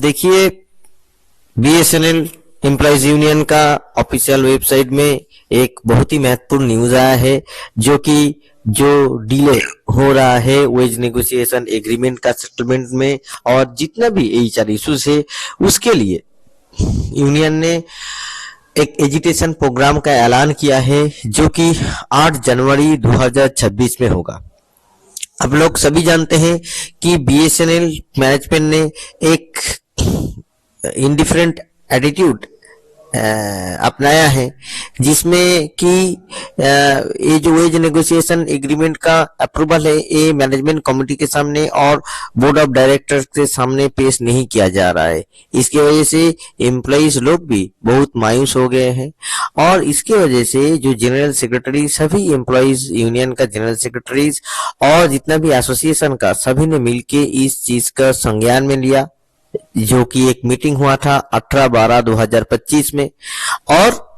देखिए, BSNL employees union का official website में एक बहुत ही महत्वपूर्ण न्यूज आया है, जो डिले हो रहा है वेज नेगोशिएशन एग्रीमेंट का सेटलमेंट में, और जितना भी एचआर इश्यूज है उसके लिए यूनियन ने एक एजुटेशन प्रोग्राम का ऐलान किया है, जो कि 8 जनवरी 2026 में होगा। अब लोग सभी जानते हैं कि बीएसएनएल मैनेजमेंट ने एक इंडिफरेंट एटीट्यूड अपनाया है, जिसमें कि ये जो वेज नेगोशिएशन एग्रीमेंट का अप्रूवल है ये मैनेजमेंट कमेटी के सामने और बोर्ड ऑफ डायरेक्टर्स के सामने पेश नहीं किया जा रहा है। इसकी वजह से एम्प्लॉइज लोग भी बहुत मायूस हो गए हैं, और इसके वजह से जो जनरल सेक्रेटरी, सभी एम्प्लॉइज यूनियन का जनरल सेक्रेटरीज और जितना भी एसोसिएशन का, सभी ने मिलके इस चीज का संज्ञान में लिया, जो कि एक मीटिंग हुआ था 18/12/2025 में, और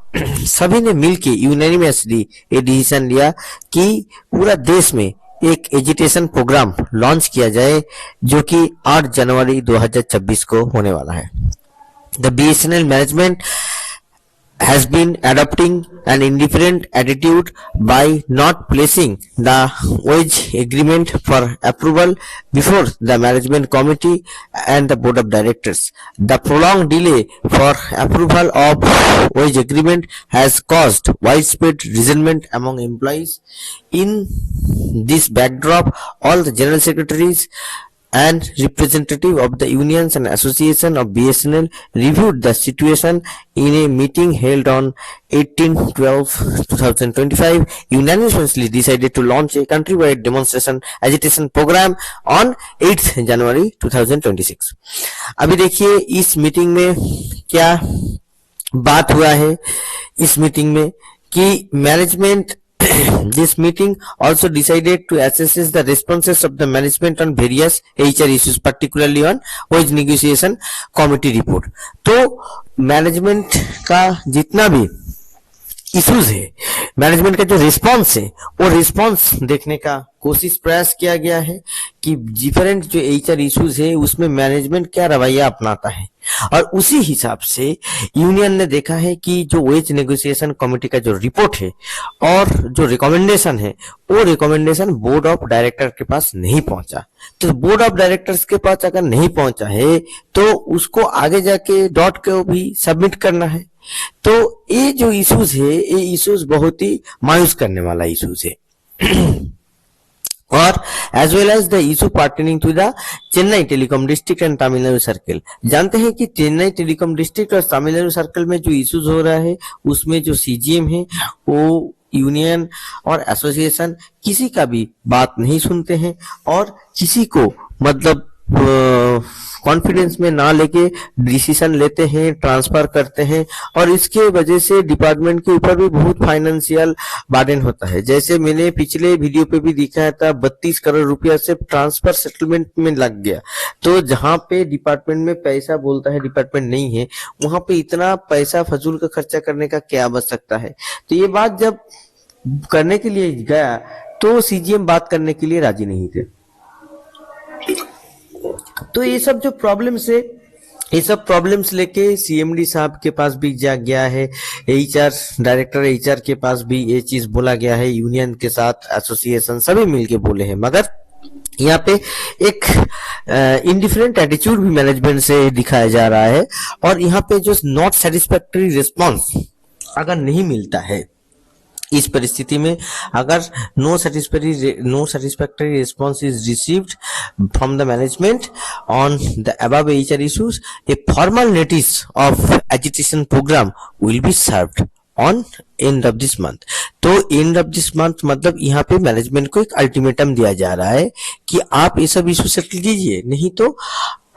सभी ने मिलके यूनानिमसली ये डिसीजन लिया कि पूरा देश में एक एजुटेशन प्रोग्राम लॉन्च किया जाए, जो कि 8 जनवरी 2026 को होने वाला है। The BSNL management has been adopting an indifferent attitude by not placing the wage agreement for approval before the management committee and the board of directors. The prolonged delay for approval of wage agreement has caused widespread resentment among employees. In this backdrop, all the general secretaries and representative of the unions and association of BSNL reviewed the situation in a meeting held on 18/12/2025, unanimously decided to launch a countrywide demonstration agitation program on 8th January 2026। अभी देखिए इस meeting में क्या बात हुआ है। इस meeting में कि management this meeting also decided to assess the responses of the management on various HR issues, particularly on wage negotiation committee report। तो मैनेजमेंट का जितना भी इश्यूज है, मैनेजमेंट का जो रिस्पांस है, वो रिस्पांस देखने का कोशिश प्रयास किया गया है कि डिफरेंट जो एचआर इश्यूज है उसमें मैनेजमेंट क्या रवैया अपनाता है, और उसी हिसाब से यूनियन ने देखा है कि जो वेज नेगोशिएशन कमेटी का जो रिपोर्ट है और जो रिकमेंडेशन है, वो रिकमेंडेशन बोर्ड ऑफ डायरेक्टर के पास नहीं पहुंचा। तो बोर्ड ऑफ डायरेक्टर्स के पास अगर नहीं पहुंचा है तो उसको आगे जाके डॉट को भी सबमिट करना है। तो ये जो इश्यूज है, ये इश्यूज बहुत ही मायूस करने वाला इश्यूज है। और as well as the issue pertaining to the Chennai telecom district and Tamil Nadu circle. जानते हैं कि चेन्नई टेलीकॉम डिस्ट्रिक्ट और तमिलनाडु सर्कल में जो इश्यूज हो रहा है, उसमें जो सीजीएम है वो यूनियन और एसोसिएशन किसी का भी बात नहीं सुनते हैं, और किसी को मतलब कॉन्फिडेंस में ना लेके डिसीजन लेते हैं, ट्रांसफर करते हैं, और इसके वजह से डिपार्टमेंट के ऊपर भी बहुत फाइनेंशियल बर्डन होता है। जैसे मैंने पिछले वीडियो पे भी दिखाया था, 32 करोड़ रुपया से ट्रांसफर सेटलमेंट में लग गया। तो जहां पे डिपार्टमेंट में पैसा बोलता है डिपार्टमेंट नहीं है, वहां पे इतना पैसा फजूल का खर्चा करने का क्या बच सकता है। तो ये बात जब करने के लिए गया तो सीजीएम बात करने के लिए राजी नहीं थे। तो ये सब जो प्रॉब्लम्स है, ये सब प्रॉब्लम्स लेके सीएमडी साहब के पास भी जा गया है, एचआर डायरेक्टर एचआर के पास भी ये चीज बोला गया है, यूनियन के साथ एसोसिएशन सभी मिलके बोले हैं। मगर यहाँ पे एक इंडिफरेंट एटीट्यूड भी मैनेजमेंट से दिखाया जा रहा है, और यहाँ पे जो नॉट सेटिस्फैक्टरी रिस्पॉन्स अगर नहीं मिलता है, इस परिस्थिति में अगर no satisfactory response is received from the management on the above HR issues, a formal notice of agitation program will be served on end of this month। तो end of this month मतलब यहाँ पे management को एक ultimatum दिया जा रहा है कि आप ये सब इशू सेटल कीजिए, नहीं तो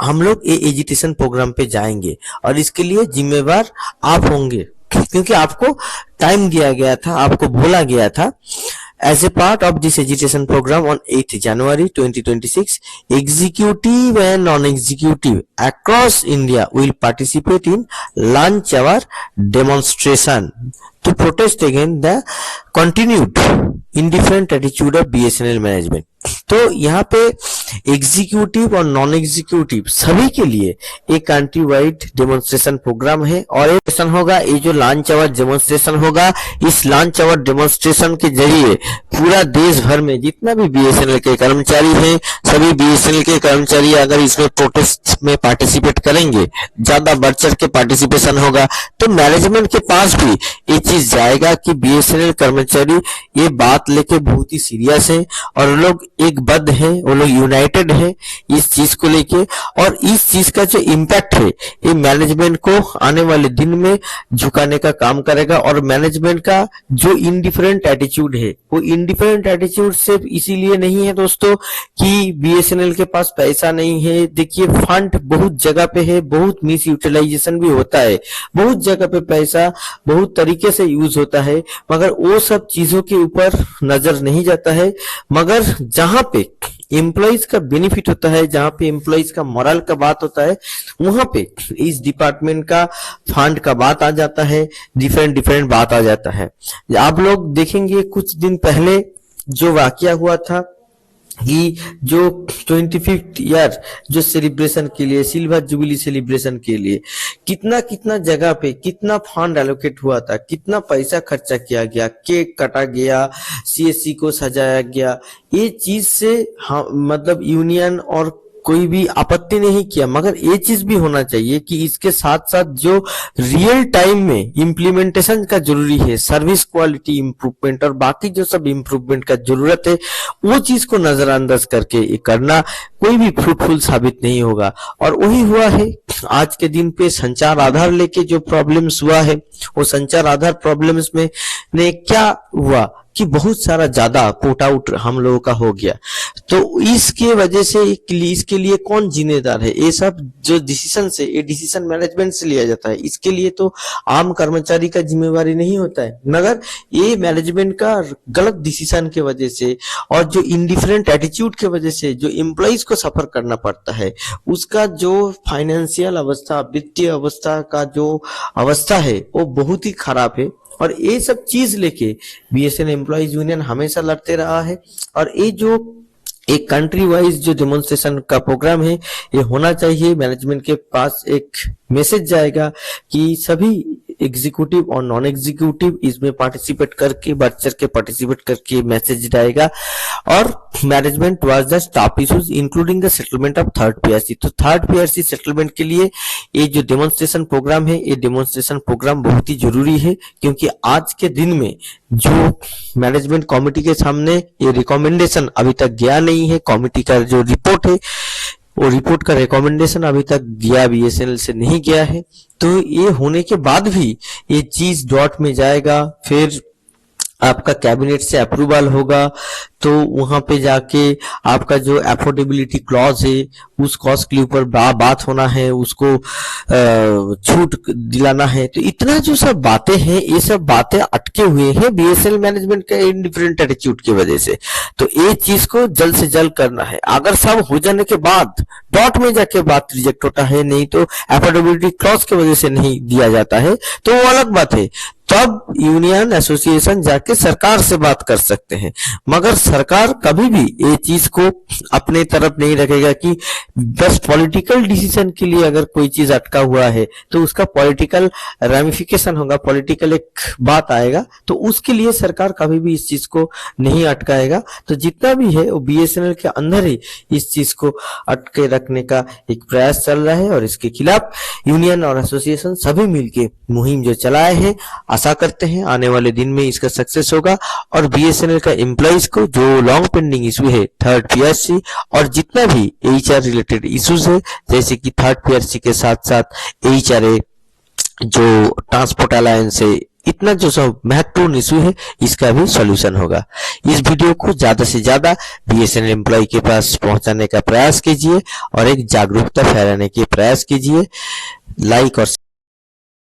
हम लोग ये एजुटेशन प्रोग्राम पे जाएंगे, और इसके लिए जिम्मेवार आप होंगे, क्योंकि आपको टाइम दिया गया था, आपको बोला गया था। As a part of this agitation program on 8th January 2026, executive and non-executive across India will participate in lunch hour demonstration to protest against the continued indifferent attitude of BSNL management। तो यहाँ पे executive और non executive सभी के लिए एक country wide demonstration programme है। और ये सेशन होगा, ये जो लॉन्च आवर डेमोन्स्ट्रेशन होगा, इस लॉन्च आवर डेमोन्स्ट्रेशन के जरिए पूरा देश भर में जितना भी बीएसएनएल के कर्मचारी हैं, सभी बीएसएनएल के कर्मचारी अगर इसमें प्रोटेस्ट में पार्टिसिपेट करेंगे, ज्यादा बढ़ चढ़ के पार्टिसिपेशन होगा, तो मैनेजमेंट के पास भी ये चीज जाएगा कि बीएसएनएल कर्मचारी ये बात लेके बहुत ही सीरियस है और लोग एक बद्ध है, वो लोग यूनाइटेड है इस चीज को लेके। और इस चीज का जो इम्पैक्ट है ये मैनेजमेंट को आने वाले दिन में झुकाने का काम करेगा। और मैनेजमेंट का जो इंडिफरेंट एटीट्यूड है, वो इंडिफरेंट एटीट्यूड सिर्फ इसीलिए नहीं है दोस्तों कि बीएसएनएल के पास पैसा नहीं है। देखिए फंड बहुत जगह पे है, बहुत मिस यूटिलाइजेशन भी होता है, बहुत जगह पे पैसा बहुत तरीके से यूज होता है, मगर वो सब चीजों के ऊपर नजर नहीं जाता है। मगर जहां पे एम्प्लॉइज का बेनिफिट होता है, जहां पे एम्प्लॉइज का मोरल का बात होता है, वहां पे इस डिपार्टमेंट का फंड का बात आ जाता है, डिफरेंट बात आ जाता है। आप लोग देखेंगे कुछ दिन पहले जो वाकया हुआ था कि जो 25th ईयर जो सेलिब्रेशन के लिए, सिल्वर जुबली सेलिब्रेशन के लिए कितना जगह पे कितना फंड एलोकेट हुआ था, कितना पैसा खर्चा किया गया, केक काटा गया, सीएससी को सजाया गया, ये चीज से मतलब यूनियन और कोई भी आपत्ति नहीं किया। मगर ये चीज भी होना चाहिए कि इसके साथ साथ जो रियल टाइम में इम्प्लीमेंटेशन का जरूरी है, सर्विस क्वालिटी इंप्रूवमेंट और बाकी जो सब इंप्रूवमेंट का जरूरत है, वो चीज को नजरअंदाज करके ये करना कोई भी फ्रूटफुल साबित नहीं होगा। और वही हुआ है आज के दिन पे संचार आधार लेके जो प्रॉब्लम्स हुआ है, वो संचार आधार प्रॉब्लम्स में ने क्या हुआ कि बहुत सारा ज्यादा पुट आउट हम लोगों का हो गया। तो इसके वजह से इसके लिए कौन जिम्मेदार है? ये सब जो डिसीजन से, ये डिसीजन मैनेजमेंट से लिया जाता है, इसके लिए तो आम कर्मचारी का जिम्मेवारी नहीं होता है, मगर ये मैनेजमेंट का गलत डिसीजन के वजह से और जो इंडिफरेंट एटीट्यूड के वजह से जो एम्प्लॉइज को सफर करना पड़ता है, उसका जो फाइनेंशियल अवस्था, वित्तीय अवस्था का जो अवस्था है वो बहुत ही खराब है। और ये सब चीज लेके बीएसएनएल एम्प्लॉइज यूनियन हमेशा लड़ते रहा है। और ये जो एक कंट्री वाइज जो डेमोन्स्ट्रेशन का प्रोग्राम है, ये होना चाहिए। मैनेजमेंट के पास एक मैसेज जाएगा कि सभी एग्जीक्यूटिव और नॉन एग्जीक्यूटिव इसमें पार्टिसिपेट करके, बढ़ चढ़ के पार्टिसिपेट करके मैसेज जाएगा। और management was the top issues including the settlement of third PRC. तो थर्ड पीआरसी सेटलमेंट के लिए ये जो डेमोन्स्ट्रेशन प्रोग्राम है, ये डेमोन्स्ट्रेशन प्रोग्राम बहुत ही जरूरी है, क्योंकि आज के दिन में जो मैनेजमेंट कमेटी के सामने ये रिकमेंडेशन अभी तक गया नहीं है, कमेटी का जो रिपोर्ट है वो रिपोर्ट का रिकमेंडेशन अभी तक गया बीएसएनएल से नहीं गया है। तो ये होने के बाद भी ये चीज डॉट में जाएगा, फिर आपका कैबिनेट से अप्रूवल होगा, तो वहां पे जाके आपका जो अफोर्डेबिलिटी क्लॉज है उस कॉस्ट के ऊपर बात होना है, उसको छूट दिलाना है। तो इतना जो सब बातें हैं, ये सब बातें अटके हुए हैं बीएसएनएल मैनेजमेंट के इंडिफरेंट एटीट्यूड की वजह से। तो ये चीज को जल्द से जल्द करना है। अगर सब हो जाने के बाद डॉट में जाके बात रिजेक्ट होता है, नहीं तो अफोर्डेबिलिटी क्लॉज की वजह से नहीं दिया जाता है, तो वो अलग बात है, तब यूनियन एसोसिएशन जाके सरकार से बात कर सकते हैं। मगर सरकार कभी भी ये चीज को अपने तरफ नहीं रखेगा कि बस पॉलिटिकल डिसीजन के लिए अगर कोई चीज अटका हुआ है तो उसका पॉलिटिकल रेमिफिकेशन होगा, पॉलिटिकल एक बात आएगा, तो उसके लिए सरकार कभी भी इस चीज को नहीं अटकाएगा। तो जितना भी है वो बीएसएनएल के अंदर ही इस चीज को अटके रखने का एक प्रयास चल रहा है। और इसके खिलाफ यूनियन और एसोसिएशन सभी मिलके मुहिम जो चलाए हैं, आशा करते हैं आने वाले दिन में इसका सक्सेस होगा और बीएसएनएल का एम्प्लॉइज को जो लॉन्ग पेंडिंग इशू है थर्ड पीआरसी और जितना भी एचआर रिलेटेड इश्यूज है, जैसे कि थर्ड पीआरसी के साथ साथ एचआरए जो ट्रांसपोर्ट अलायंस है, इतना जो सब महत्वपूर्ण इशू है, इसका भी सॉल्यूशन होगा। इस वीडियो को ज्यादा से ज्यादा बीएसएनएल एम्प्लॉय के पास पहुंचाने का प्रयास कीजिए और एक जागरूकता फैलाने के प्रयास कीजिए। लाइक और